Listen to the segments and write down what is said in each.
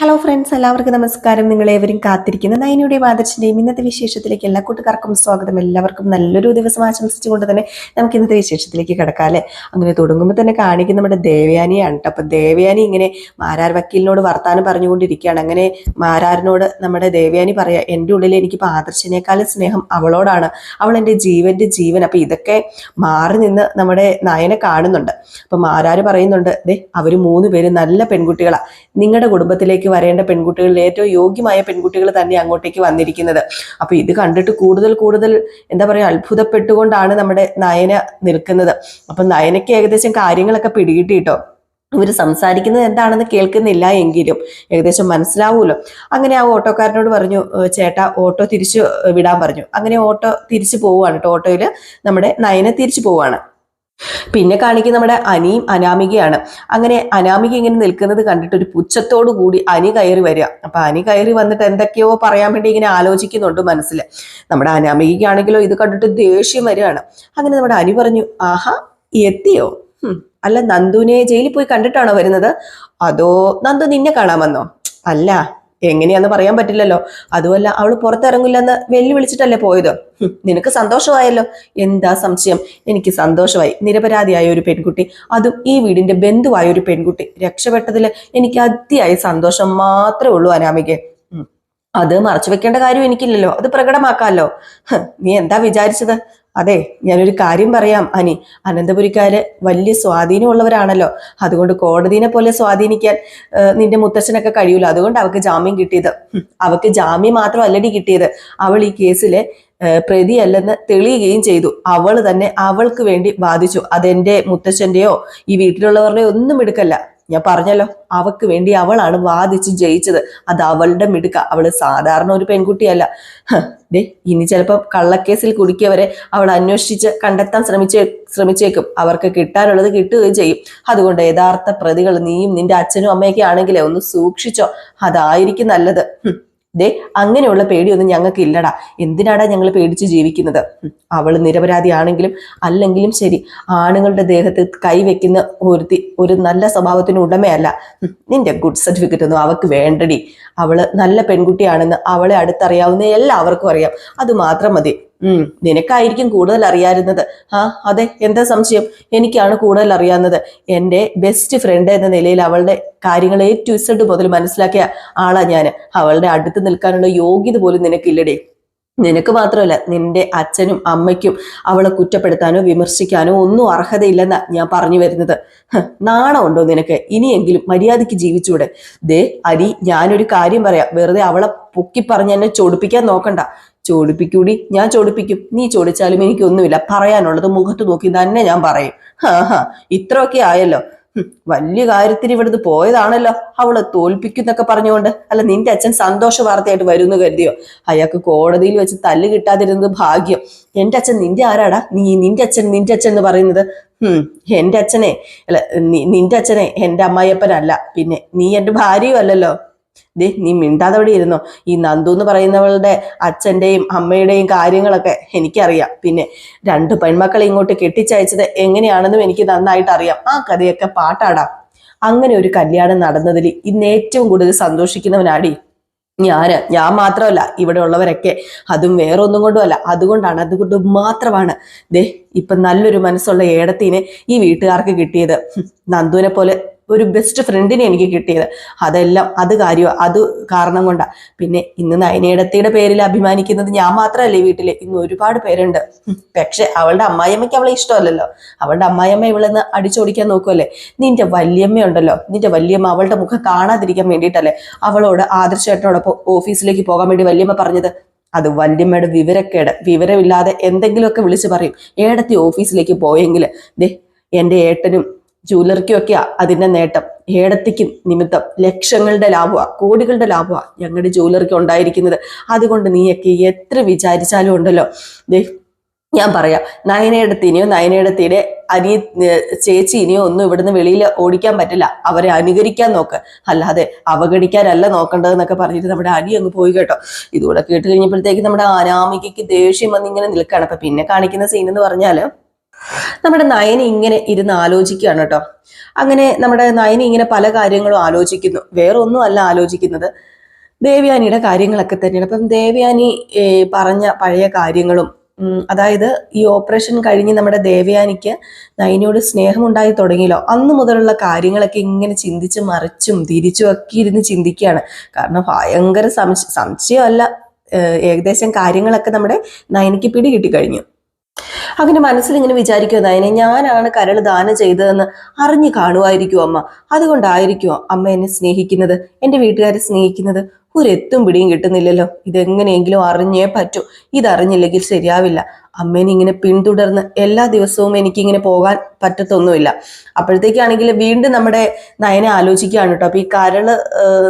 Hello friends, എല്ലാവർക്കും നമസ്കാരം. നിങ്ങളേവരും കാത്തിരിക്കുന്ന നയനയുടെയും ആദർശിന്റെയും ഇന്നത്തെ വിശേഷത്തിലേക്ക് എല്ലാ കൂട്ടുകാർക്കും സ്വാഗതം. എല്ലാവർക്കും നല്ലൊരു ദിവസം ആശംസിച്ചുകൊണ്ട് തന്നെ നമുക്ക് ഇന്നത്തെ വിശേഷത്തിലേക്ക് കിടക്കാം അല്ലേ. അങ്ങനെ തുടങ്ങുമ്പോൾ തന്നെ കാണിക്കുന്ന നമ്മുടെ ദേവയാനിയാണ് കേട്ടോ. അപ്പൊ ദേവയാനി ഇങ്ങനെ മാരാർ വക്കീലിനോട് വർത്താനം പറഞ്ഞുകൊണ്ടിരിക്കുകയാണ്. അങ്ങനെ മാരാറിനോട് നമ്മുടെ ദേവയാനി പറയാ, എൻ്റെ ഉള്ളിൽ എനിക്കിപ്പോൾ ആദർശിനേക്കാളും സ്നേഹം അവളോടാണ്, അവൾ എൻ്റെ ജീവന്റെ ജീവൻ. അപ്പൊ ഇതൊക്കെ മാറി നിന്ന് നമ്മുടെ നയനെ കാണുന്നുണ്ട്. അപ്പൊ മാരാര് പറയുന്നുണ്ട്, അവര് 3 പേര് നല്ല പെൺകുട്ടികളാ, നിങ്ങളുടെ കുടുംബത്തിലേക്ക് വരേണ്ട പെൺകുട്ടികളിൽ ഏറ്റവും യോഗ്യമായ പെൺകുട്ടികൾ തന്നെ അങ്ങോട്ടേക്ക് വന്നിരിക്കുന്നത്. അപ്പൊ ഇത് കണ്ടിട്ട് കൂടുതൽ എന്താ പറയാ, അത്ഭുതപ്പെട്ടുകൊണ്ടാണ് നമ്മുടെ നയന നിൽക്കുന്നത്. അപ്പൊ നയനയ്ക്ക് ഏകദേശം കാര്യങ്ങളൊക്കെ പിടികിട്ടിട്ടോ. ഇവർ സംസാരിക്കുന്നത് എന്താണെന്ന് കേൾക്കുന്നില്ല എങ്കിലും ഏകദേശം മനസ്സിലാവൂലോ. അങ്ങനെ ആ ഓട്ടോക്കാരനോട് പറഞ്ഞു, ചേട്ടാ ഓട്ടോ തിരിച്ചു വിടാൻ പറഞ്ഞു. അങ്ങനെ ഓട്ടോ തിരിച്ചു പോവുകയാണ് കേട്ടോ. ഓട്ടോയിൽ നമ്മുടെ നയന തിരിച്ചു പോവുകയാണ്. പിന്നെ കാണിക്കുന്ന നമ്മുടെ അനിയും അനാമികയാണ്. അങ്ങനെ അനാമിക ഇങ്ങനെ നിൽക്കുന്നത് കണ്ടിട്ട് ഒരു പുച്ഛത്തോടു കൂടി അനി കയറി വരിക. അപ്പൊ അനി കയറി വന്നിട്ട് എന്തൊക്കെയോ പറയാൻ വേണ്ടി ഇങ്ങനെ ആലോചിക്കുന്നുണ്ട് മനസ്സിൽ. നമ്മുടെ അനാമികയാണെങ്കിലോ ഇത് കണ്ടിട്ട് ദേഷ്യം വരികയാണ്. അങ്ങനെ നമ്മുടെ അനി പറഞ്ഞു, ആഹാ എത്തിയോ? അല്ല, നന്ദുവിനെ ജയിലിൽ പോയി കണ്ടിട്ടാണോ വരുന്നത്? അതോ നന്ദു നിന്നെ കാണാമെന്നോ? അല്ല, എങ്ങനെയാന്ന് പറയാൻ പറ്റില്ലല്ലോ. അതുമല്ല, അവള് പുറത്തിറങ്ങില്ലെന്ന് വെല്ലുവിളിച്ചിട്ടല്ലേ പോയത്. നിനക്ക് സന്തോഷമായല്ലോ. എന്താ സംശയം? എനിക്ക് സന്തോഷമായി. നിരപരാധിയായ ഒരു പെൺകുട്ടി, അതും ഈ വീടിന്റെ ബന്ധുവായ ഒരു പെൺകുട്ടി രക്ഷപ്പെട്ടതിൽ എനിക്ക് അതിയായ സന്തോഷം മാത്രമേ ഉള്ളൂ അനാമികെ. അത് മറച്ചു വെക്കേണ്ട കാര്യം എനിക്കില്ലല്ലോ, അത് പ്രകടമാക്കാമല്ലോ. നീ എന്താ വിചാരിച്ചത്? അതെ, ഞാനൊരു കാര്യം പറയാം അനി, അനന്തപുരിക്കാര് വലിയ സ്വാധീനമുള്ളവരാണല്ലോ. അതുകൊണ്ട് കോടതിനെ പോലെ സ്വാധീനിക്കാൻ നിന്റെ മുത്തച്ഛനൊക്കെ കഴിയൂല. അതുകൊണ്ട് അവൾക്ക് ജാമ്യം കിട്ടിയത്. അവൾക്ക് ജാമ്യം മാത്രമല്ലടി കിട്ടിയത്, അവൾ ഈ കേസിലെ പ്രതിയല്ലെന്ന് തെളിയുകയും ചെയ്തു. അവള് തന്നെ അവൾക്ക് വേണ്ടി വാദിച്ചു. അതെന്റെ മുത്തച്ഛന്റെയോ ഈ വീട്ടിലുള്ളവരുടെയോ ഒന്നും എടുക്കല്ല. ഞാൻ പറഞ്ഞല്ലോ, അവക്ക് വേണ്ടി അവളാണ് വാദിച്ച് ജയിച്ചത്. അത് അവളുടെ മിടുക്ക. അവള് സാധാരണ ഒരു പെൺകുട്ടിയല്ല. ഇനി ചിലപ്പോ കള്ളക്കേസിൽ കുടുക്കിയവരെ അവൾ അന്വേഷിച്ച് കണ്ടെത്താൻ ശ്രമിച്ചേക്കും. അവർക്ക് കിട്ടാനുള്ളത് കിട്ടുകയും ചെയ്യും. അതുകൊണ്ട് യഥാർത്ഥ പ്രതികൾ നീയും നിന്റെ അച്ഛനും അമ്മയൊക്കെ ആണെങ്കിലേ ഒന്ന് സൂക്ഷിച്ചോ, അതായിരിക്കും നല്ലത്. അങ്ങനെയുള്ള പേടിയൊന്നും ഞങ്ങൾക്ക് ഇല്ലടാ. എന്തിനാടാ ഞങ്ങൾ പേടിച്ച് ജീവിക്കുന്നത്? അവള് നിരപരാധിയാണെങ്കിലും അല്ലെങ്കിലും ശരി, ആണുങ്ങളുടെ ദേഹത്ത് കൈവെക്കുന്ന ഒരു നല്ല സ്വഭാവത്തിന് ഉടമയല്ല. നിന്റെ ഗുഡ് സർട്ടിഫിക്കറ്റ് ഒന്നും അവക്ക് വേണ്ടടി. അവള് നല്ല പെൺകുട്ടിയാണെന്ന് അവളെ അടുത്തറിയാവുന്ന എല്ലാവർക്കും അറിയാം. അത് മാത്രം മതി. നിനക്കായിരിക്കും കൂടുതൽ അറിയാവുന്നത്. അതെ, എന്താ സംശയം? എനിക്കാണ് കൂടുതൽ അറിയാവുന്നത്. എൻ്റെ ബെസ്റ്റ് ഫ്രണ്ട് എന്ന നിലയിൽ അവളുടെ കാര്യങ്ങൾ A to Z മുതൽ മനസ്സിലാക്കിയ ആളാ ഞാൻ. അവളുടെ അടുത്ത് നിൽക്കാനുള്ള യോഗ്യത പോലും നിനക്കില്ലടേ. നിനക്ക് മാത്രമല്ല, നിന്റെ അച്ഛനും അമ്മയ്ക്കും അവളെ കുറ്റപ്പെടുത്താനോ വിമർശിക്കാനോ ഒന്നും അർഹതയില്ലെന്നാ ഞാൻ പറഞ്ഞു വരുന്നത്. നാണമുണ്ടോ നിനക്ക്? ഇനിയെങ്കിലും മര്യാദയ്ക്ക് ജീവിച്ചൂടെ? അരി, ഞാനൊരു കാര്യം പറയാം. വെറുതെ അവളെ പൊക്കി പറഞ്ഞ് എന്നെ ചൊടിപ്പിക്കാൻ നോക്കണ്ട. ചോടിപ്പിക്കൂടി, ഞാൻ ചോടിപ്പിക്കും. നീ ചോദിച്ചാലും എനിക്കൊന്നുമില്ല. പറയാനുള്ളത് മുഖത്ത് നോക്കി തന്നെ ഞാൻ പറയും. ഇത്രയൊക്കെ ആയല്ലോ. വലിയ കാര്യത്തിന് ഇവിടുന്ന് പോയതാണല്ലോ അവളെ തോൽപ്പിക്കുന്നൊക്കെ പറഞ്ഞുകൊണ്ട്. അല്ല, നിന്റെ അച്ഛൻ സന്തോഷ വാർത്തയായിട്ട് വരുമെന്ന് കരുതിയോ? അയാൾക്ക് കോടതിയിൽ വെച്ച് തല്ല് കിട്ടാതിരുന്നത് ഭാഗ്യം. എൻ്റെ അച്ഛൻ നിന്റെ ആരാടാ? നിന്റെ അച്ഛൻ എന്ന് പറയുന്നത്? എൻ്റെ അച്ഛനെ അല്ല, നിന്റെ അച്ഛനെ എൻ്റെ അമ്മായിയപ്പനല്ല. പിന്നെ നീ എൻ്റെ ഭാര്യയും അല്ലല്ലോ. നീ മിണ്ടാതവിടെ ഇരുന്നോ. ഈ നന്ദു എന്ന് പറയുന്നവളുടെ അച്ഛൻ്റെയും അമ്മയുടെയും കാര്യങ്ങളൊക്കെ എനിക്കറിയാം. പിന്നെ 2 പെൺമക്കളെ ഇങ്ങോട്ട് കെട്ടിച്ചയച്ചത് എങ്ങനെയാണെന്നും എനിക്ക് നന്നായിട്ട് അറിയാം. ആ കഥയൊക്കെ പാട്ടാടാം. അങ്ങനെ ഒരു കല്യാണം നടന്നതിൽ ഇന്ന് ഏറ്റവും കൂടുതൽ സന്തോഷിക്കുന്നവനാടി ഞാൻ മാത്രമല്ല, ഇവിടെ ഉള്ളവരൊക്കെ. അതും വേറെ ഒന്നും കൊണ്ടുമല്ല, അതുകൊണ്ട് മാത്രമാണ് ഇപ്പൊ നല്ലൊരു മനസ്സുള്ള ഏടത്തിനെ ഈ വീട്ടുകാർക്ക് കിട്ടിയത്. നന്ദുവിനെ പോലെ ഒരു ബെസ്റ്റ് ഫ്രണ്ടിനെ എനിക്ക് കിട്ടിയത്. അത് കാരണം കൊണ്ടാ. പിന്നെ ഇന്ന് നയനേടത്തിയുടെ പേരിൽ അഭിമാനിക്കുന്നത് ഞാൻ മാത്രമല്ല ഈ വീട്ടില്, ഇന്ന് ഒരുപാട് പേരുണ്ട്. പക്ഷെ അവളുടെ അമ്മായിയമ്മയ്ക്ക് അവളെ ഇഷ്ടമല്ലല്ലോ. അവളുടെ അമ്മായിയമ്മ ഇവളെന്ന് അടിച്ചോടിക്കാൻ നോക്കുമല്ലേ. നിന്റെ വല്യമ്മ ഉണ്ടല്ലോ, നിന്റെ വല്യമ്മ അവളുടെ മുഖം കാണാതിരിക്കാൻ വേണ്ടിയിട്ടല്ലേ അവളോട് ആദർശേട്ടനോടൊപ്പം ഓഫീസിലേക്ക് പോകാൻ വേണ്ടി വല്യമ്മ പറഞ്ഞത്. അത് വല്യമ്മയുടെ വിവരക്കേട്. വിവരമില്ലാതെ എന്തെങ്കിലുമൊക്കെ വിളിച്ചു പറയും. ഏടത്തി ഓഫീസിലേക്ക് പോയെങ്കിൽ എൻ്റെ ഏട്ടനും ജ്വല്ലറിക്കും ഒക്കെയാ അതിന്റെ നേട്ടം. ഏടത്തിക്ക് നിമിത്തം ലക്ഷങ്ങളുടെ ലാഭമാണ്, കോടികളുടെ ലാഭമാണ് ഞങ്ങളുടെ ജ്വല്ലറിക്ക് ഉണ്ടായിരിക്കുന്നത്. അതുകൊണ്ട് നീയൊക്കെ എത്ര വിചാരിച്ചാലും ഉണ്ടല്ലോ, ഞാൻ പറയാം, നയനേടത്തിയുടെ ചേച്ചിനെയോ ഒന്നും ഇവിടുന്ന് വെളിയിൽ ഓടിക്കാൻ പറ്റില്ല. അവരെ അനുകരിക്കാൻ നോക്ക്, അല്ലാതെ അവഗണിക്കാനല്ല നോക്കേണ്ടതെന്നൊക്കെ പറഞ്ഞിട്ട് നമ്മുടെ അനി അങ്ങ് പോയി കേട്ടോ. ഇതുകൂടെ കേട്ട് കഴിഞ്ഞപ്പോഴത്തേക്ക് നമ്മുടെ അനാമികയ്ക്ക് ദേഷ്യം വന്ന് ഇങ്ങനെ നിൽക്കുകയാണ്. അപ്പൊ പിന്നെ കാണിക്കുന്ന സീൻ എന്ന് പറഞ്ഞാല് നമ്മുടെ നയനി ഇങ്ങനെ ഇരുന്ന് ആലോചിക്കുകയാണ് കേട്ടോ. അങ്ങനെ നമ്മുടെ നയനി ഇങ്ങനെ പല കാര്യങ്ങളും ആലോചിക്കുന്നു. വേറെ ഒന്നും അല്ല ആലോചിക്കുന്നത്, ദേവയാനിയുടെ കാര്യങ്ങളൊക്കെ തന്നെയാണ്. അപ്പം ദേവയാനി പറഞ്ഞ പഴയ കാര്യങ്ങളും, അതായത് ഈ ഓപ്പറേഷൻ കഴിഞ്ഞ് നമ്മുടെ ദേവയാനിക്ക് നയനിയോട് സ്നേഹമുണ്ടായി തുടങ്ങിയല്ലോ, അന്ന് മുതലുള്ള കാര്യങ്ങളൊക്കെ ഇങ്ങനെ ചിന്തിച്ച് മറിച്ചും തിരിച്ചും ഒക്കെ ഇരുന്ന് ചിന്തിക്കുകയാണ്. കാരണം ഭയങ്കര സംശയമല്ല, ഏകദേശം കാര്യങ്ങളൊക്കെ നമ്മുടെ നയനിക്ക് പിടികിട്ടി കഴിഞ്ഞു. അങ്ങനെ മനസ്സിൽ ഇങ്ങനെ വിചാരിക്കുമോ, നയനെ ഞാനാണ് കരൾ ദാനം ചെയ്തതെന്ന് അറിഞ്ഞു കാണുമായിരിക്കുമോ അമ്മ? അതുകൊണ്ടായിരിക്കുമോ അമ്മ എന്നെ സ്നേഹിക്കുന്നത്, എൻ്റെ വീട്ടുകാരെ സ്നേഹിക്കുന്നത്? ഒരെത്തും പിടിയും കിട്ടുന്നില്ലല്ലോ. ഇതെങ്ങനെയെങ്കിലും അറിഞ്ഞേ പറ്റൂ. ഇതറിഞ്ഞില്ലെങ്കിൽ ശരിയാവില്ല. അമ്മേനെ ഇങ്ങനെ പിന്തുടർന്ന് എല്ലാ ദിവസവും എനിക്കിങ്ങനെ പോകാൻ പറ്റത്തൊന്നുമില്ല. അപ്പോഴത്തേക്കാണെങ്കിൽ വീണ്ടും നമ്മുടെ നയനെ ആലോചിക്കുകയാണ് കേട്ടോ. അപ്പൊ ഈ കരള്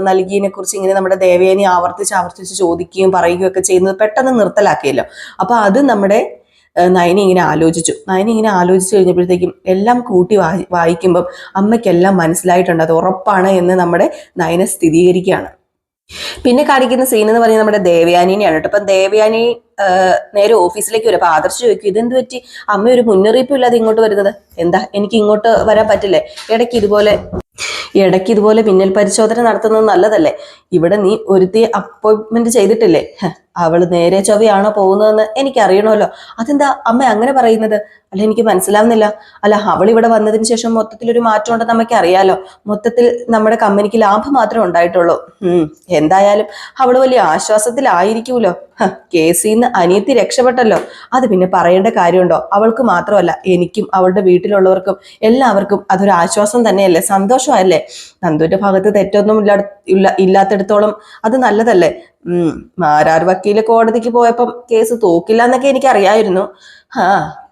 നൽകിയതിനെ കുറിച്ച് ഇങ്ങനെ നമ്മുടെ ദേവേനെ ആവർത്തിച്ച് ചോദിക്കുകയും പറയുകയും ഒക്കെ ചെയ്യുന്നത് പെട്ടെന്ന് നിർത്തലാക്കിയല്ലോ. അപ്പൊ അത് നമ്മുടെ നയനി ഇങ്ങനെ ആലോചിച്ചു കഴിഞ്ഞപ്പോഴത്തേക്കും എല്ലാം കൂട്ടി വായിക്കുമ്പം അമ്മയ്ക്കെല്ലാം മനസ്സിലായിട്ടുണ്ട്, അത് ഉറപ്പാണ് എന്ന് നമ്മുടെ നയനെ സ്ഥിരീകരിക്കുകയാണ്. പിന്നെ കാണിക്കുന്ന സീൻ എന്ന് പറയുന്നത് നമ്മുടെ ദേവയാനിനെയാണ് കേട്ടോ. അപ്പൊ ദേവയാനി നേരെ ഓഫീസിലേക്ക് വരും. അപ്പൊ ആദർശ് ചോദിക്കും, ഇതെന്ത് പറ്റി അമ്മ ഒരു മുന്നറിയിപ്പും ഇല്ലാതെ ഇങ്ങോട്ട് വരുന്നത്? എന്താ, എനിക്ക് ഇങ്ങോട്ട് വരാൻ പറ്റില്ലേ? ഇടയ്ക്ക് ഇതുപോലെ മിന്നൽ പരിശോധന നടത്തുന്നത് നല്ലതല്ലേ? ഇവിടെ നീ ഒരുത്തി അപ്പോയിന്റ്മെന്റ് ചെയ്തിട്ടില്ലേ? അവള് നേരെ ചൊവ്വയാണോ പോകുന്നതെന്ന് എനിക്ക് അറിയണമല്ലോ. അതെന്താ അമ്മ അങ്ങനെ പറയുന്നത്? അല്ല, എനിക്ക് മനസ്സിലാവുന്നില്ല. അല്ല, അവൾ ഇവിടെ വന്നതിന് ശേഷം മൊത്തത്തിലൊരു മാറ്റം ഉണ്ടെന്ന് നമുക്ക് അറിയാലോ. മൊത്തത്തിൽ നമ്മുടെ കമ്പനിക്ക് ലാഭം മാത്രമേ ഉണ്ടായിട്ടുള്ളൂ. എന്തായാലും അവള് വലിയ ആശ്വാസത്തിലായിരിക്കുമല്ലോ. കേസിൽ നിന്ന് അനിയത്തി രക്ഷപ്പെട്ടല്ലോ, അത് പിന്നെ പറയേണ്ട കാര്യമുണ്ടോ? അവൾക്ക് മാത്രമല്ല, എനിക്കും അവളുടെ വീട്ടിലുള്ളവർക്കും എല്ലാവർക്കും അതൊരു ആശ്വാസം തന്നെയല്ലേ, സന്തോഷമല്ലേ? നന്ദുവിന്റെ ഭാഗത്ത് തെറ്റൊന്നും ഇല്ലാത്തിടത്തോളം അത് നല്ലതല്ലേ. മാരാർ വക്കീല് കോടതിക്ക് പോയപ്പം കേസ് തോക്കില്ല എന്നൊക്കെ എനിക്ക് അറിയായിരുന്നു.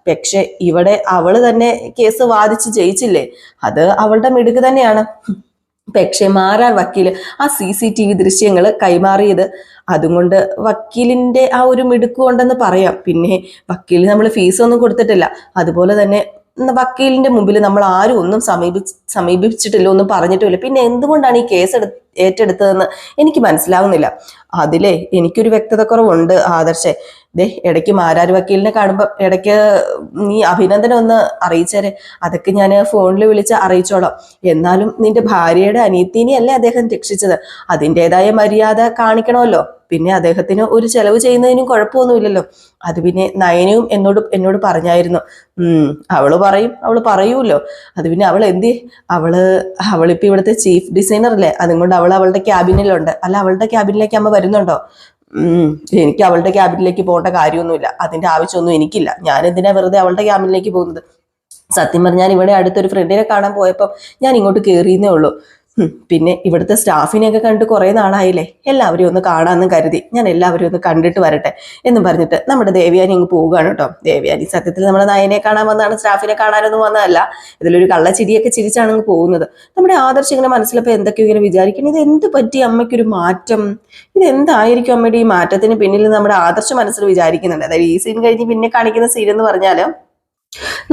പക്ഷെ ഇവിടെ അവള് തന്നെ കേസ് വാദിച്ച് ജയിച്ചില്ലേ, അത് അവളുടെ മിടുക്ക് തന്നെയാണ്. പക്ഷെ മാരാർ വക്കീല് ആ CCTV ദൃശ്യങ്ങൾ കൈമാറിയത് അതുകൊണ്ട് വക്കീലിന്റെ ആ ഒരു മിടുക്ക് കൊണ്ടെന്ന് പറയാം. പിന്നെ വക്കീല് നമ്മൾ ഫീസൊന്നും കൊടുത്തിട്ടില്ല. അതുപോലെ തന്നെ വക്കീലിന്റെ മുമ്പിൽ നമ്മൾ ആരും ഒന്നും സമീപിച്ചിട്ടില്ല, ഒന്നും പറഞ്ഞിട്ടുമില്ല. പിന്നെ എന്തുകൊണ്ടാണ് ഈ കേസ് ഏറ്റെടുത്തതെന്ന് എനിക്ക് മനസ്സിലാവുന്നില്ല. അതിലെ എനിക്കൊരു വ്യക്തത കുറവുണ്ട് ആദർശേ. ഇടയ്ക്ക് മാരാർ വക്കീലിനെ കാണുമ്പോൾ ഇടയ്ക്ക് നീ അഭിനന്ദനം ഒന്ന് അറിയിച്ചേരെ. അതൊക്കെ ഞാൻ ഫോണിൽ വിളിച്ച് അറിയിച്ചോളാം. എന്നാലും നിന്റെ ഭാര്യയുടെ അനിയത്തിനെയല്ലേ അദ്ദേഹം രക്ഷിച്ചത്, അതിൻ്റെതായ മര്യാദ കാണിക്കണമല്ലോ. പിന്നെ അദ്ദേഹത്തിന് ഒരു ചെലവ് ചെയ്യുന്നതിനും കുഴപ്പമൊന്നുമില്ലല്ലോ. അത് പിന്നെ നയനയും എന്നോട് പറഞ്ഞായിരുന്നു. അവള് പറയൂല്ലോ. അത് പിന്നെ അവളിപ്പോ ഇവിടുത്തെ ചീഫ് ഡിസൈനർ അല്ലേ, അതുകൊണ്ട് അവളുടെ ക്യാബിനിലുണ്ട്. അല്ല, അവളുടെ ക്യാബിനിലേക്ക് അമ്മ വരുന്നുണ്ടോ? എനിക്ക് അവളുടെ ക്യാബിനിലേക്ക് പോകേണ്ട കാര്യമൊന്നുമില്ല, അതിന്റെ ആവശ്യമൊന്നും എനിക്കില്ല. ഞാൻ എന്തിനാ വെറുതെ അവളുടെ ക്യാബിനിലേക്ക് പോകുന്നത്? സത്യം പറഞ്ഞാൽ ഇവിടെ അടുത്തൊരു ഫ്രണ്ടിനെ കാണാൻ പോയപ്പോൾ ഞാൻ ഇങ്ങോട്ട് കയറിയെന്നേ ഉള്ളൂ. പിന്നെ ഇവിടുത്തെ സ്റ്റാഫിനെയൊക്കെ കണ്ടിട്ട് കുറെ നാളായില്ലേ, എല്ലാവരെയും ഒന്ന് കാണാമെന്ന് കരുതി ഞാൻ എല്ലാവരെയും ഒന്ന് കണ്ടിട്ട് വരട്ടെ എന്നും പറഞ്ഞിട്ട് നമ്മുടെ ദേവയാനി അങ്ങ് പോവുകയാണ് കേട്ടോ. ദേവയാനി സത്യത്തിൽ നമ്മുടെ നയനെ കാണാൻ വന്നതാണ്, സ്റ്റാഫിനെ കാണാനൊന്നും വന്നതല്ല. ഇതിലൊരു കള്ളച്ചിരിയൊക്കെ ചിരിച്ചാണ് അങ്ങ് പോകുന്നത്. നമ്മുടെ ആദർശ് ഇങ്ങനെ മനസ്സിലപ്പോൾ എന്തൊക്കെയോ ഇങ്ങനെ വിചാരിക്കണം, ഇത് എന്ത് പറ്റി അമ്മയ്ക്കൊരു മാറ്റം, ഇത് എന്തായിരിക്കും അമ്മയുടെ ഈ മാറ്റത്തിന് പിന്നിൽ നമ്മുടെ ആദർശ് മനസ്സിൽ വിചാരിക്കുന്നുണ്ട്. അതായത് ഈ സീൻ കഴിഞ്ഞ് പിന്നെ കാണിക്കുന്ന സീൻ എന്ന് പറഞ്ഞാൽ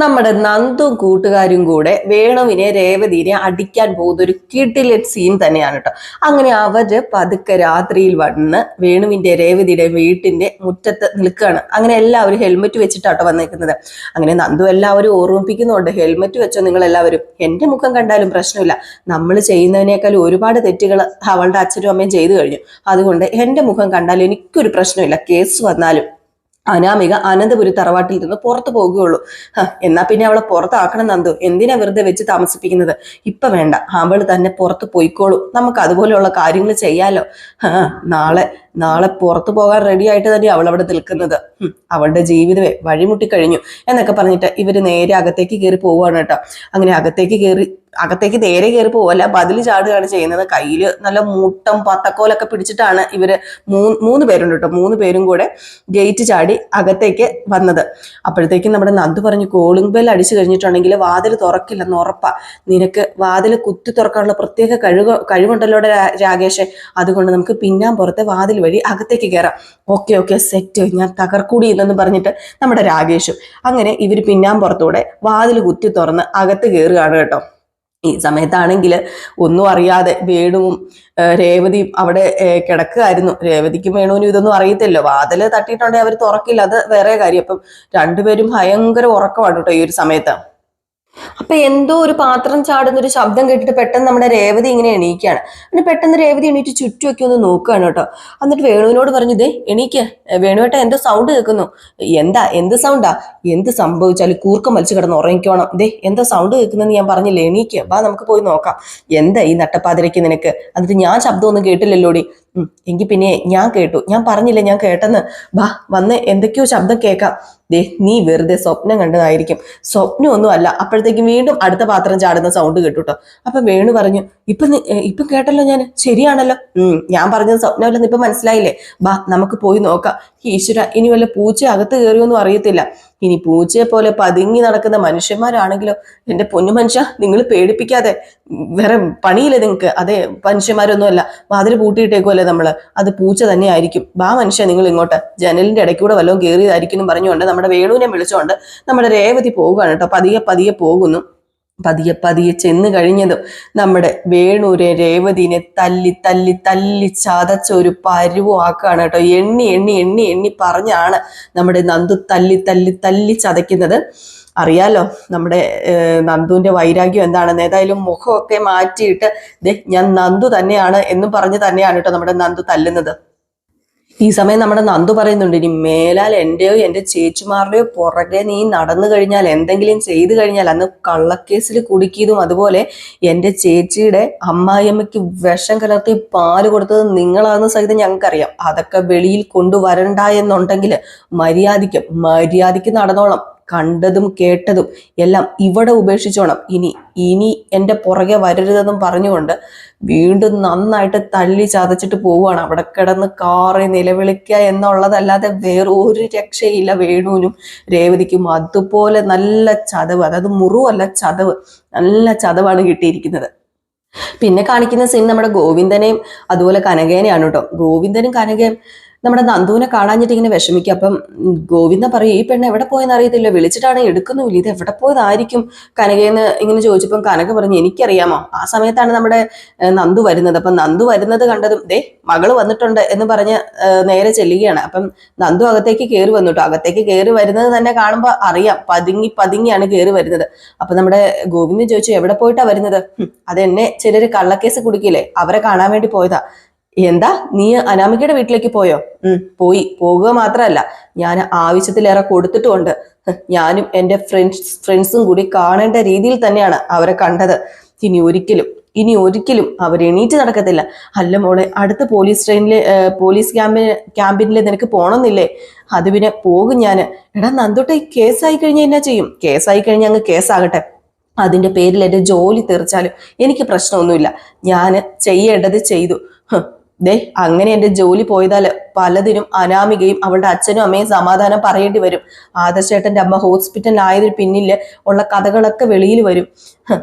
നമ്മുടെ നന്ദും കൂട്ടുകാരും കൂടെ വേണുവിനെ രേവതിനെ അടിക്കാൻ പോകുന്ന ഒരു കിടിലൻ സീൻ തന്നെയാണ് കേട്ടോ. അങ്ങനെ അവര് പതുക്കെ രാത്രിയിൽ വന്ന് വേണുവിന്റെ രേവതിയുടെ വീട്ടിന്റെ മുറ്റത്ത് നിൽക്കുകയാണ്. അങ്ങനെ എല്ലാവരും ഹെൽമെറ്റ് വെച്ചിട്ടാട്ടോ വന്നേക്കുന്നത്. അങ്ങനെ നന്ദു എല്ലാവരും ഓർമ്മിപ്പിക്കുന്നുണ്ട്, ഹെൽമെറ്റ് വെച്ചോ നിങ്ങൾ എല്ലാവരും, എന്റെ മുഖം കണ്ടാലും പ്രശ്നമില്ല, നമ്മൾ ചെയ്യുന്നതിനേക്കാൾ ഒരുപാട് തെറ്റുകൾ അവളുടെ അച്ഛനും അമ്മയും ചെയ്തു കഴിഞ്ഞു, അതുകൊണ്ട് എന്റെ മുഖം കണ്ടാലും എനിക്കൊരു പ്രശ്നമില്ല, കേസ് വന്നാലും അനാമിക അനന്തപുരി തറവാട്ടിൽ നിന്ന് പുറത്തു പോകുകയുള്ളൂ. എന്നാ പിന്നെ അവളെ പുറത്താക്കണം നന്ദു, എന്തിനാ വെറുതെ വെച്ച് താമസിപ്പിക്കുന്നത്? ഇപ്പൊ വേണ്ട, അവള് തന്നെ പുറത്ത് പോയിക്കോളൂ, നമുക്ക് അതുപോലെയുള്ള കാര്യങ്ങൾ ചെയ്യാലോ. നാളെ പുറത്തു പോകാൻ റെഡി ആയിട്ട് തന്നെ അവൾ അവിടെ നിൽക്കുന്നത്, അവളുടെ ജീവിതമേ വഴിമുട്ടിക്കഴിഞ്ഞു എന്നൊക്കെ പറഞ്ഞിട്ട് ഇവര് നേരെ അകത്തേക്ക് കയറി പോവുകയാണ് കേട്ടോ. അങ്ങനെ അകത്തേക്ക് നേരെ കയറി പോവല്ല, ബതിൽ ചാടുകയാണ് ചെയ്യുന്നത്. കയ്യില് നല്ല മൂട്ടം പത്തക്കോലൊക്കെ പിടിച്ചിട്ടാണ് ഇവര് മൂന്ന് പേരുണ്ട് കേട്ടോ. 3 പേരും കൂടെ ഗേറ്റ് ചാടി അകത്തേക്ക് വന്നത്. അപ്പോഴത്തേക്കും നമ്മുടെ നന്ദു പറഞ്ഞു, കോളിംഗ് ബെൽ അടിച്ചു കഴിഞ്ഞിട്ടുണ്ടെങ്കിൽ വാതിൽ തുറക്കില്ലെന്ന് ഉറപ്പാ, നിനക്ക് വാതിൽ കുത്തി തുറക്കാനുള്ള പ്രത്യേക കഴിവുണ്ടല്ലോ രാകേഷ്, അതുകൊണ്ട് നമുക്ക് പിന്നാമ്പുറത്തെ വാതിൽ വഴി അകത്തേക്ക് കയറാം. ഓക്കെ സെറ്റ്, ഞാൻ തകർക്കൂടി എന്നു പറഞ്ഞിട്ട് നമ്മുടെ രാകേഷും അങ്ങനെ ഇവര് പിന്നാമ്പുറത്തൂടെ വാതിൽ കുത്തി തുറന്ന് അകത്ത് കയറുകയാണ് കേട്ടോ. ഈ സമയത്താണെങ്കിൽ ഒന്നും അറിയാതെ വേണുവും രേവതിയും അവിടെ കിടക്കുകയായിരുന്നു. രേവതിക്കും വേണുവിനും ഇതൊന്നും അറിയത്തില്ലോ. വാതില് തട്ടിയിട്ടുണ്ടെങ്കിൽ അവർ തുറക്കില്ല, അത് വേറെ കാര്യം. അപ്പം രണ്ടുപേരും ഭയങ്കര ഉറക്കമാണ് കേട്ടോ ഈ ഒരു സമയത്ത്. അപ്പൊ എന്തോ ഒരു പാത്രം ചാടുന്ന ഒരു ശബ്ദം കേട്ടിട്ട് പെട്ടെന്ന് നമ്മുടെ രേവതി ഇങ്ങനെ എണീക്കുകയാണ്. പിന്നെ പെട്ടെന്ന് രേവതി എണീറ്റ് ചുറ്റുമൊക്കെ ഒന്ന് നോക്കുകയാണ് കേട്ടോ. എന്നിട്ട് വേണുവിനോട് പറഞ്ഞു, ദേ എണീക്ക് വേണുവേട്ട, എന്തോ സൗണ്ട് കേൾക്കുന്നു. എന്താ, എന്ത് സൗണ്ടാ? എന്ത് സംഭവിച്ചാലും കൂർക്കം വലിച്ചു കിടന്ന് ഉറങ്ങിക്കോണം. ദേ എന്താ സൗണ്ട് കേൾക്കുന്നതെന്ന് ഞാൻ പറഞ്ഞില്ലേ, എണീക്ക് വാ, നമുക്ക് പോയി നോക്കാം. എന്താ ഈ നട്ടപ്പാതിരയ്ക്ക് നിനക്ക്? എന്നിട്ട് ഞാൻ ശബ്ദമൊന്നും കേട്ടില്ലല്ലോടി. എങ്കിൽ പിന്നെ ഞാൻ കേട്ടു, ഞാൻ പറഞ്ഞില്ലേ ഞാൻ കേട്ടെന്ന്. വാ വന്ന്, എന്തൊക്കെയോ ശബ്ദം കേൾക്കാം. ദേ നീ വെറുതെ സ്വപ്നം കണ്ടതായിരിക്കും. സ്വപ്നമൊന്നും അല്ല. അപ്പോഴത്തേക്കും വീണ്ടും അടുത്ത പാത്രം ചാടുന്ന സൗണ്ട് കേട്ടു കേട്ടോ. അപ്പൊ വേണു പറഞ്ഞു, ഇപ്പം കേട്ടല്ലോ ഞാൻ, ശരിയാണല്ലോ. ഞാൻ പറഞ്ഞത് സ്വപ്നമല്ലെന്ന് ഇപ്പൊ മനസ്സിലായില്ലേ? വാ നമുക്ക് പോയി നോക്കാം. ഈശ്വര, ഇനി വല്ല പൂച്ച അകത്ത് കയറിയൊന്നും അറിയത്തില്ല. ഇനി പൂച്ചയെ പോലെ പതുങ്ങി നടക്കുന്ന മനുഷ്യന്മാരാണെങ്കിലോ, എന്റെ പൊന്നു മനുഷ്യ, നിങ്ങൾ പേടിപ്പിക്കാതെ. വേറെ പണിയില്ലേ നിങ്ങൾക്ക്? അതെ, മനുഷ്യന്മാരൊന്നും അല്ല, വാതിൽ പൂട്ടിയിട്ടേക്കുമല്ലേ നമ്മള്, അത് പൂച്ച തന്നെ ആയിരിക്കും. വാ മനുഷ്യ, നിങ്ങൾ ഇങ്ങോട്ട്, ജനലിന്റെ ഇടയ്ക്കൂടെ വല്ലതും കയറിയതായിരിക്കും എന്ന് പറഞ്ഞുകൊണ്ട് നമ്മുടെ വേണുവിനെ വിളിച്ചുകൊണ്ട് നമ്മുടെ രേവതി പോവുകയാണ് കേട്ടോ. പതിയെ പതിയെ പോകുന്നു. പതിയെ പതിയെ ചെന്ന് കഴിഞ്ഞതും നമ്മുടെ വേണൂരെ രേവതിനെ തല്ലി തല്ലി തല്ലി ചതച്ച ഒരു പരുവാക്കാണ് കേട്ടോ. എണ്ണി എണ്ണി എണ്ണി എണ്ണി പറഞ്ഞാണ് നമ്മുടെ നന്ദു തല്ലി തല്ലി തല്ലി ചതയ്ക്കുന്നത്. അറിയാലോ നമ്മുടെ നന്ദുവിന്റെ വൈരാഗ്യം എന്താണെന്ന്. ഏതായാലും മുഖമൊക്കെ മാറ്റിയിട്ട് ഞാൻ നന്ദു തന്നെയാണ് എന്നും പറഞ്ഞ് തന്നെയാണ് കേട്ടോ നമ്മുടെ നന്ദു തല്ലുന്നത്. ഈ സമയം നമ്മുടെ നന്ദു പറയുന്നുണ്ട്, ഇനി മേലാൽ എന്റെയോ എന്റെ ചേച്ചിമാരുടെയോ പുറകെ നീ നടന്നു കഴിഞ്ഞാൽ, എന്തെങ്കിലും ചെയ്തു കഴിഞ്ഞാൽ, അന്ന് കള്ളക്കേസിൽ കുടുക്കിയതും അതുപോലെ എന്റെ ചേച്ചിയുടെ അമ്മായിയമ്മയ്ക്ക് വിഷം കലർത്തി പാല് കൊടുത്തത് നിങ്ങളാണെന്ന് സഹിതം ഞങ്ങൾക്കറിയാം. അതൊക്കെ വെളിയിൽ കൊണ്ടുവരണ്ട എന്നുണ്ടെങ്കിൽ മര്യാദയ്ക്ക് നടന്നോളാം. കണ്ടതും കേട്ടതും എല്ലാം ഇവിടെ ഉപേക്ഷിച്ചോണം. ഇനി എൻ്റെ പുറകെ വരരുതെന്നും പറഞ്ഞുകൊണ്ട് വീണ്ടും നന്നായിട്ട് തല്ലി ചതച്ചിട്ട് പോവുകയാണ്. അവിടെ കിടന്ന് കാറി നിലവിളിക്കുക എന്നുള്ളതല്ലാതെ വേറൊരു രക്ഷയില്ല വേണുവിനും രേവതിക്കും. അതുപോലെ നല്ല ചതവ്, അതായത് മുറിവല്ല ചതവ്, നല്ല ചതവാണ് കിട്ടിയിരിക്കുന്നത്. പിന്നെ കാണിക്കുന്ന സീൻ നമ്മുടെ ഗോവിന്ദനെയും അതുപോലെ കനകേനെയാണ് കേട്ടോ. ഗോവിന്ദനും കനകയും നമ്മുടെ നന്ദുവിനെ കാണാഞ്ഞിട്ട് ഇങ്ങനെ വിഷമിക്കുക. അപ്പം ഗോവിന്ദ പറയും, ഈ പെണ്ണ് എവിടെ പോയെന്ന് അറിയത്തില്ല, വിളിച്ചിട്ടാണെങ്കിൽ എടുക്കുന്നുമില്ല, ഇത് എവിടെ പോയതായിരിക്കും കനകയെന്ന് ഇങ്ങനെ ചോദിച്ചപ്പം കനക പറഞ്ഞു, എനിക്കറിയാമോ. ആ സമയത്താണ് നമ്മുടെ നന്ദു വരുന്നത്. അപ്പം നന്ദു വരുന്നത് കണ്ടതും മകള് വന്നിട്ടുണ്ട് എന്ന് പറഞ്ഞ് നേരെ ചെല്ലുകയാണ്. അപ്പം നന്ദു അകത്തേക്ക് കയറി വന്നിട്ടോ. അകത്തേക്ക് കയറി വരുന്നത് തന്നെ കാണുമ്പോൾ അറിയാം, പതുങ്ങിയാണ് കയറി വരുന്നത്. അപ്പൊ നമ്മുടെ ഗോവിന്ദൻ ചോദിച്ചു, എവിടെ പോയിട്ടാ വരുന്നത്? അതെന്നെ ചിലര് കള്ളക്കേസ് കുടുക്കിയില്ലേ, അവരെ കാണാൻ വേണ്ടി പോയതാ. എന്താ, നീ അനാമികയുടെ വീട്ടിലേക്ക് പോയോ? പോകുക മാത്രമല്ല, ഞാൻ ആവശ്യത്തിലേറെ കൊടുത്തിട്ടുമുണ്ട്. ഞാനും എൻ്റെ ഫ്രണ്ട്സും കൂടി കാണേണ്ട രീതിയിൽ തന്നെയാണ് അവരെ കണ്ടത്. ഇനി ഒരിക്കലും അവർ എണീറ്റ് നടക്കത്തില്ല. അല്ല മോളെ, അടുത്ത പോലീസ് ക്യാമ്പിനിൽ നിനക്ക് പോണമെന്നില്ലേ? അത് പിന്നെ പോകും ഞാൻ. എടാ നന്ദോട്ടെ, കേസായി കഴിഞ്ഞാൽ എന്നാ ചെയ്യും? കേസായി കഴിഞ്ഞാൽ അങ്ങ് കേസാകട്ടെ, അതിന്റെ പേരിൽ എൻ്റെ ജോലി തീർച്ചാലും എനിക്ക് പ്രശ്നമൊന്നുമില്ല. ഞാൻ ചെയ്യേണ്ടത് ചെയ്തു. അങ്ങനെ എൻ്റെ ജോലി പോയതാൽ പലതിനും അനാമികയും അവളുടെ അച്ഛനും അമ്മയും സമാധാനം പറയേണ്ടി വരും. ആദർശേട്ടൻ്റെ അമ്മ ഹോസ്പിറ്റലിലായതിന് പിന്നില് ഉള്ള കഥകളൊക്കെ വെളിയിൽ വരും.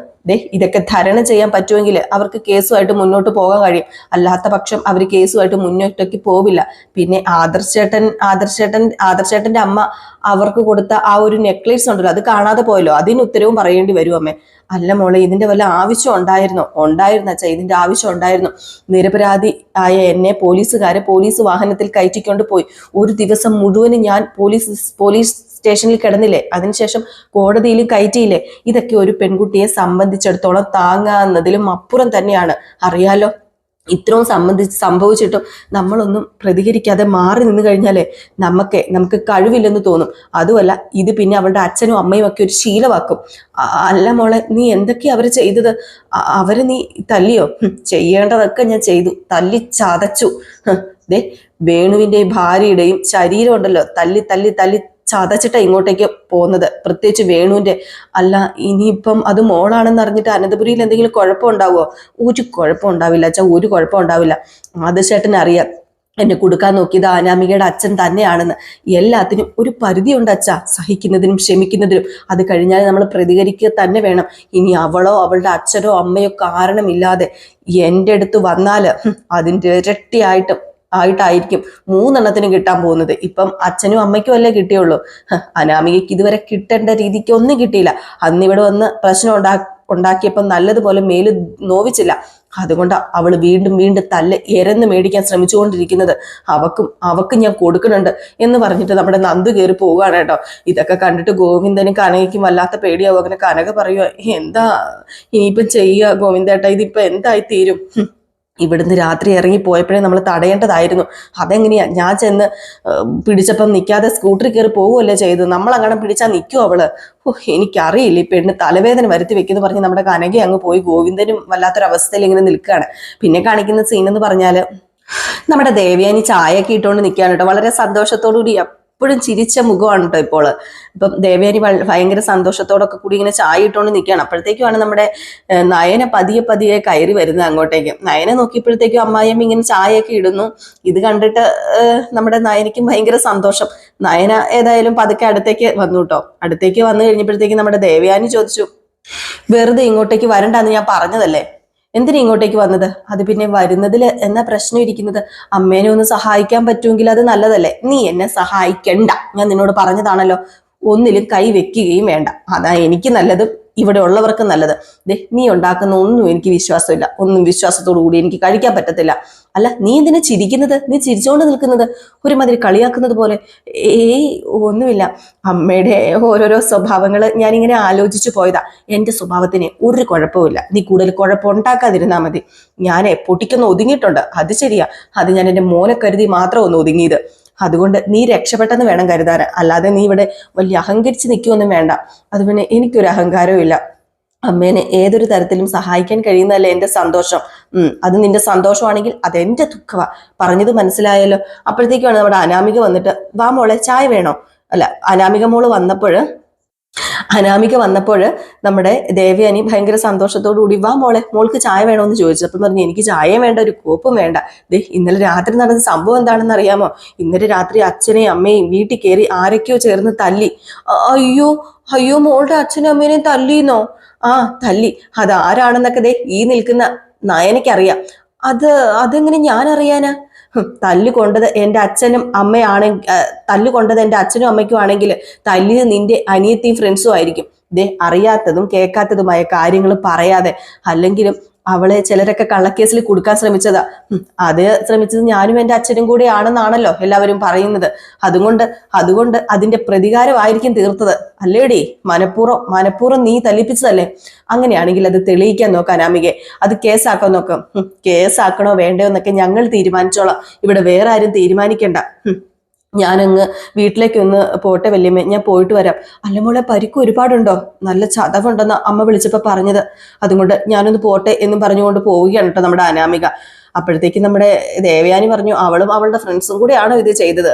ഇതൊക്കെ ധരണം ചെയ്യാൻ പറ്റുമെങ്കിൽ അവർക്ക് കേസുമായിട്ട് മുന്നോട്ട് പോകാൻ കഴിയും. അല്ലാത്ത പക്ഷം അവർ കേസുമായിട്ട് മുന്നോട്ടേക്ക് പോവില്ല. പിന്നെ ആദർശേട്ടന്റെ അമ്മ അവർക്ക് കൊടുത്ത ആ ഒരു നെക്ലേസ് ഉണ്ടല്ലോ, അത് കാണാതെ പോയല്ലോ, അതിന് ഉത്തരവും പറയേണ്ടി വരും അമ്മേ. അല്ല മോളെ, ഇതിന്റെ വല്ല ആവശ്യം ഉണ്ടായിരുന്ന അച്ഛാ, ഇതിന്റെ ആവശ്യം ഉണ്ടായിരുന്നു. നിരപരാധി ആയ എന്നെ പോലീസ് വാഹനത്തിൽ കയറ്റിക്കൊണ്ട് പോയി. ഒരു ദിവസം മുഴുവനും ഞാൻ പോലീസ് സ്റ്റേഷനിൽ കിടന്നില്ലേ, അതിനുശേഷം കോടതിയിലും കയറ്റിയില്ലേ. ഇതൊക്കെ ഒരു പെൺകുട്ടിയെ സംബന്ധിച്ചിടത്തോളം താങ്ങാവുന്നതിലും അപ്പുറം തന്നെയാണ്. അറിയാലോ, ഇത്രയും സംഭവിച്ചിട്ടും നമ്മളൊന്നും പ്രതികരിക്കാതെ മാറി നിന്ന് കഴിഞ്ഞാലേ നമുക്ക് കഴിവില്ലെന്ന് തോന്നും. അതുമല്ല, ഇത് പിന്നെ അവളുടെ അച്ഛനും അമ്മയും ഒക്കെ ഒരു ശീലമാക്കും. അല്ല മോളെ, നീ എന്തൊക്കെയാ അവര് ചെയ്തത്? അവര് നീ തല്ലിയോ? ചെയ്യേണ്ടതൊക്കെ ഞാൻ ചെയ്തു, തല്ലി ചതച്ചു. വേണുവിന്റെ ഭാര്യയുടെയും ശരീരം ഉണ്ടല്ലോ, തല്ലി തല്ലി തല്ലി ചതച്ചിട്ടാ ഇങ്ങോട്ടേക്ക് പോകുന്നത്. പ്രത്യേകിച്ച് വേണുവിന്റെ. അല്ല, ഇനിയിപ്പം അത് മോളാണെന്ന് അറിഞ്ഞിട്ട് അനന്തപുരിയിൽ എന്തെങ്കിലും കുഴപ്പം ഉണ്ടാവുമോ? ഒരു കുഴപ്പം ഉണ്ടാവില്ല അച്ഛാ, ഒരു കുഴപ്പം ഉണ്ടാവില്ല. ആദർശേട്ടന് അറിയാം എന്നെ കൊടുക്കാൻ നോക്കിയത് അനാമികയുടെ അച്ഛൻ തന്നെയാണെന്ന്. എല്ലാത്തിനും ഒരു പരിധിയുണ്ട് അച്ഛാ, സഹിക്കുന്നതിനും ക്ഷമിക്കുന്നതിനും. അത് കഴിഞ്ഞാൽ നമ്മൾ പ്രതികരിക്കുക തന്നെ വേണം. ഇനി അവളോ അവളുടെ അച്ഛനോ അമ്മയോ കാരണമില്ലാതെ എൻ്റെ അടുത്ത് വന്നാൽ അതിൻ്റെ ഇരട്ടിയായിട്ടായിരിക്കും 3 എണ്ണത്തിനും കിട്ടാൻ പോകുന്നത്. ഇപ്പം അച്ഛനും അമ്മയ്ക്കും അല്ലേ കിട്ടിയുള്ളൂ. അനാമികയ്ക്ക് ഇതുവരെ കിട്ടേണ്ട രീതിക്ക് ഒന്നും കിട്ടിയില്ല. അന്ന് ഇവിടെ വന്ന് പ്രശ്നം ഉണ്ടാക്കിയപ്പോൾ നല്ലതുപോലെ മേല് നോവിച്ചില്ല. അതുകൊണ്ട് അവള് വീണ്ടും വീണ്ടും തല്ല് എരന്ന് മേടിക്കാൻ ശ്രമിച്ചുകൊണ്ടിരിക്കുന്നത്. അവക്കും ഞാൻ കൊടുക്കുന്നുണ്ട് എന്ന് പറഞ്ഞിട്ട് നമ്മുടെ നന്ദു കയറി പോവുകയാണ് കേട്ടോ. ഇതൊക്കെ കണ്ടിട്ട് ഗോവിന്ദനും കനകയ്ക്കും വല്ലാത്ത പേടിയാവും. അങ്ങനെ കനക പറയുക, എന്താ ഇനിയിപ്പം ചെയ്യുക ഗോവിന്ദേട്ടാ, ഇതിപ്പോ എന്തായി തീരും? ഇവിടുന്ന് രാത്രി ഇറങ്ങി പോയപ്പോഴേ നമ്മൾ തടയേണ്ടതായിരുന്നു. അതെങ്ങനെയാ? ഞാൻ ചെന്ന് പിടിച്ചപ്പം നിൽക്കാതെ സ്കൂട്ടറിൽ കയറി പോവുകയല്ലേ ചെയ്തത്. നമ്മളങ്ങനെ പിടിച്ചാൽ നിൽക്കുമോ അവള്? എനിക്കറിയില്ല, ഈ പെണ്ണ് തലവേദന വരുത്തി വെക്കുന്നു പറഞ്ഞ് നമ്മുടെ കനക അങ്ങ് പോയി. ഗോവിന്ദനും വല്ലാത്തൊരവസ്ഥയിൽ ഇങ്ങനെ നിൽക്കുകയാണ്. പിന്നെ കാണിക്കുന്ന സീൻ എന്ന് പറഞ്ഞാല് നമ്മുടെ ദേവയാനി ചായയൊക്കെ ഇട്ടുകൊണ്ട് നിൽക്കുകയാണ് കേട്ടോ. വളരെ സന്തോഷത്തോടു കൂടി എപ്പോഴും ചിരിച്ച മുഖമാണ് കേട്ടോ ഇപ്പോൾ. ഇപ്പം ദേവയാനി ഭയങ്കര സന്തോഷത്തോടൊക്കെ കൂടി ഇങ്ങനെ ചായ ഇട്ടുകൊണ്ട് നിൽക്കുകയാണ്. അപ്പോഴത്തേക്കുമാണ് നമ്മുടെ നയന പതിയെ കയറി വരുന്നത് അങ്ങോട്ടേക്ക്. നയനെ നോക്കിയപ്പോഴത്തേക്കും അമ്മായിയമ്മ ഇങ്ങനെ ചായയൊക്കെ ഇടുന്നു. ഇത് കണ്ടിട്ട് നമ്മുടെ നയനയ്ക്കും ഭയങ്കര സന്തോഷം. നയന ഏതായാലും പതുക്കെ അടുത്തേക്ക് വന്നു കേട്ടോ. അടുത്തേക്ക് വന്നു കഴിഞ്ഞപ്പോഴത്തേക്കും നമ്മുടെ ദേവയാനി ചോദിച്ചു, വെറുതെ ഇങ്ങോട്ടേക്ക് വരണ്ടെന്ന് ഞാൻ പറഞ്ഞതല്ലേ, എന്തിനാ ഇങ്ങോട്ടേക്ക് വന്നത്? അത് പിന്നെ വരുന്നതിൽ എന്നാ പ്രശ്നം ഇരിക്കുന്നത്? അമ്മേനെ ഒന്ന് സഹായിക്കാൻ പറ്റുമെങ്കിൽ അത് നല്ലതല്ലേ. നീ എന്നെ സഹായിക്കണ്ട, ഞാൻ നിന്നോട് പറഞ്ഞതാണല്ലോ. ഒന്നിലും കൈ വെക്കുകയും വേണ്ട, അതാ എനിക്ക് നല്ലത്, ഇവിടെ ഉള്ളവർക്ക് നല്ലത്. നീ ഉണ്ടാക്കുന്ന ഒന്നും എനിക്ക് വിശ്വാസമില്ല, ഒന്നും വിശ്വാസത്തോടു കൂടി എനിക്ക് കഴിക്കാൻ പറ്റത്തില്ല. അല്ല, നീ എന്തിനാ ചിരിക്കുന്നത്? നീ ചിരിച്ചോണ്ട് നിൽക്കുന്നത് ഒരുമാതിരി കളിയാക്കുന്നത് പോലെ. ഒന്നുമില്ല, അമ്മയുടെ ഓരോരോ സ്വഭാവങ്ങൾ ഞാനിങ്ങനെ ആലോചിച്ചു പോയതാ. എൻ്റെ സ്വഭാവത്തിന് ഒരു കുഴപ്പമില്ല, നീ കൂടുതൽ കുഴപ്പമുണ്ടാക്കാതിരുന്നാ മതി. ഞാൻ പൊട്ടിക്കൊന്ന് ഒതുങ്ങിയിട്ടുണ്ട്, അത് ശരിയാ. അത് ഞാൻ എൻ്റെ മോനെ കരുതി മാത്രം ഒന്ന് ഒതുങ്ങിയത്. അതുകൊണ്ട് നീ രക്ഷപ്പെട്ടെന്ന് വേണം കരുതാൻ, അല്ലാതെ നീ ഇവിടെ വലിയ അഹങ്കരിച്ച് നിൽക്കുമൊന്നും വേണ്ട. അത് പിന്നെ എനിക്കൊരു അഹങ്കാരവും ഇല്ല. അമ്മേനെ ഏതൊരു തരത്തിലും സഹായിക്കാൻ കഴിയുന്നതല്ലേ എൻ്റെ സന്തോഷം. അത് നിന്റെ സന്തോഷമാണെങ്കിൽ അതെന്റെ ദുഃഖമാ. പറഞ്ഞത് മനസ്സിലായല്ലോ. അപ്പോഴത്തേക്കുമാണ് നമ്മുടെ അനാമിക വന്നിട്ട്, വാ മോളെ ചായ വേണോ? അല്ല, അനാമിക വന്നപ്പോൾ നമ്മുടെ ദേവയാനി ഭയങ്കര സന്തോഷത്തോടു കൂടി, വാ മോളെ, മോൾക്ക് ചായ വേണോന്ന് ചോദിച്ചു. അപ്പം പറഞ്ഞു, എനിക്ക് ചായയും വേണ്ട, ഒരു കോപ്പും വേണ്ട. ഇന്നലെ രാത്രി നടന്ന സംഭവം എന്താണെന്ന് അറിയാമോ? ഇന്നലെ രാത്രി അച്ഛനെയും അമ്മയും വീട്ടിൽ കയറി ആരൊക്കെയോ ചേർന്ന് തല്ലി. അയ്യോ മോളുടെ അച്ഛനും അമ്മേനെയും തല്ലിന്നോ? തല്ലി. അതാരാണെന്നൊക്കെ ഈ നിൽക്കുന്ന നയനയ്ക്കറിയാം. അതെങ്ങനെ ഞാൻ അറിയാനാ? തല്ലുകൊണ്ടത് എൻ്റെ അച്ഛനും അമ്മയ്ക്കും ആണെങ്കിൽ തല്ലിയത് നിന്റെ അനിയത്തിയും ഫ്രണ്ട്സും ആയിരിക്കും. അറിയാത്തതും കേൾക്കാത്തതുമായ കാര്യങ്ങൾ പറയാതെ. അല്ലെങ്കിലും അവളെ ചിലരൊക്കെ കള്ളക്കേസിൽ കൊടുക്കാൻ ശ്രമിച്ചതാ. അത് ശ്രമിച്ചത് ഞാനും എൻ്റെ അച്ഛനും കൂടെ ആണെന്നാണല്ലോ എല്ലാവരും പറയുന്നത്. അതുകൊണ്ട് അതിന്റെ പ്രതികാരമായിരിക്കും തീർത്തത് അല്ലേടി? മനഃപൂർവ്വം നീ തല്ലിപ്പിച്ചതല്ലേ? അങ്ങനെയാണെങ്കിൽ അത് തെളിയിക്കാൻ നോക്കാം അനാമികെ, അത് കേസാക്കാൻ നോക്കാം. കേസാക്കണോ വേണ്ടയോ എന്നൊക്കെ ഞങ്ങൾ തീരുമാനിച്ചോളാം, ഇവിടെ വേറെ ആരും തീരുമാനിക്കണ്ട. ഞാനങ്ങ് വീട്ടിലേക്കൊന്ന് പോട്ടെ വല്യമ്മ, ഞാൻ പോയിട്ട് വരാം. അല്ല മോളെ, പരിക്ക് ഒരുപാടുണ്ടോ? നല്ല ചതവുണ്ടെന്ന് അമ്മ വിളിച്ചപ്പോൾ പറഞ്ഞത്. അതുകൊണ്ട് ഞാനൊന്ന് പോട്ടെ എന്നും പറഞ്ഞുകൊണ്ട് പോവുകയാണ് കേട്ടോ നമ്മുടെ അനാമിക. അപ്പോഴത്തേക്ക് നമ്മുടെ ദേവയാനി പറഞ്ഞു, അവളും അവളുടെ ഫ്രണ്ട്സും കൂടെയാണോ ഇത് ചെയ്തത്?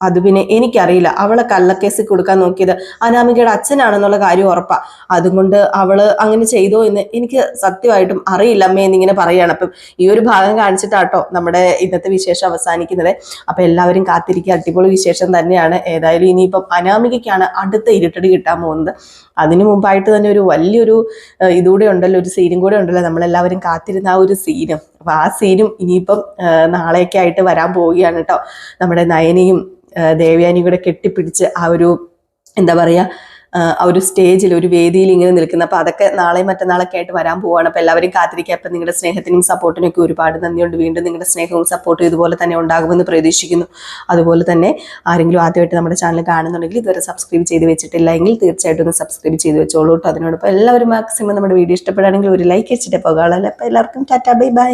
അത് പിന്നെ എനിക്കറിയില്ല. അവളെ കള്ളക്കേസിൽ കൊടുക്കാൻ നോക്കിയത് അനാമികയുടെ അച്ഛനാണെന്നുള്ള കാര്യം ഉറപ്പാ. അതുകൊണ്ട് അവള് അങ്ങനെ ചെയ്തോ എന്ന് എനിക്ക് സത്യമായിട്ടും അറിയില്ല അമ്മേ എന്നിങ്ങനെ പറയാണ്. അപ്പം ഈ ഒരു ഭാഗം കാണിച്ചിട്ടാട്ടോ നമ്മുടെ ഇന്നത്തെ വിശേഷം അവസാനിക്കുന്നത്. അപ്പൊ എല്ലാവരും കാത്തിരിക്കുക, അടിപൊളി വിശേഷം തന്നെയാണ്. ഏതായാലും ഇനിയിപ്പം അനാമികയ്ക്കാണ് അടുത്ത ഇരുട്ടടി കിട്ടാൻ പോകുന്നത്. അതിനു മുമ്പായിട്ട് തന്നെ ഒരു വലിയൊരു ഇതൂടെ ഉണ്ടല്ലോ, ഒരു സീനും കൂടെ ഉണ്ടല്ലോ, നമ്മളെല്ലാവരും കാത്തിരുന്ന ആ ഒരു സീനും. അപ്പൊ ആ സീനും ഇനിയിപ്പം നാളെയൊക്കെ ആയിട്ട് വരാൻ പോവുകയാണ് കേട്ടോ. നമ്മുടെ നയനയും ദേവയാനി കൂടെ കെട്ടിപ്പിടിച്ച് ആ ഒരു എന്താ പറയാ, ആ ഒരു സ്റ്റേജിൽ, ഒരു വേദിയിൽ ഇങ്ങനെ നിൽക്കുന്ന. അപ്പൊ അതൊക്കെ നാളെയും മറ്റന്നാളൊക്കെ ആയിട്ട് വരാൻ പോവാണ്. അപ്പൊ എല്ലാവരും കാത്തിരിക്കുക. അപ്പൊ നിങ്ങളുടെ സ്നേഹത്തിനും സപ്പോർട്ടിനും ഒക്കെ ഒരുപാട് നന്ദിയുണ്ട്. വീണ്ടും നിങ്ങളുടെ സ്നേഹവും സപ്പോർട്ടും ഇതുപോലെ തന്നെ ഉണ്ടാകുമെന്ന് പ്രതീക്ഷിക്കുന്നു. അതുപോലെ തന്നെ ആരെങ്കിലും ആദ്യമായിട്ട് നമ്മുടെ ചാനൽ കാണുന്നുണ്ടെങ്കിൽ ഇതുവരെ സബ്സ്ക്രൈബ് ചെയ്ത് വെച്ചിട്ടില്ല എങ്കിൽ തീർച്ചയായിട്ടും ഒന്ന് സബ്സ്ക്രൈബ് ചെയ്ത് വെച്ചോളൂ കേട്ടോ. അതിനോടൊപ്പം എല്ലാവരും മാക്സിമം നമ്മുടെ വീഡിയോ ഇഷ്ടപ്പെടുകയാണെങ്കിൽ ഒരു ലൈക്ക് വെച്ചിട്ട് പോകാമല്ലോ. അപ്പൊ എല്ലാവർക്കും ടാറ്റാ, ബൈ ബൈ.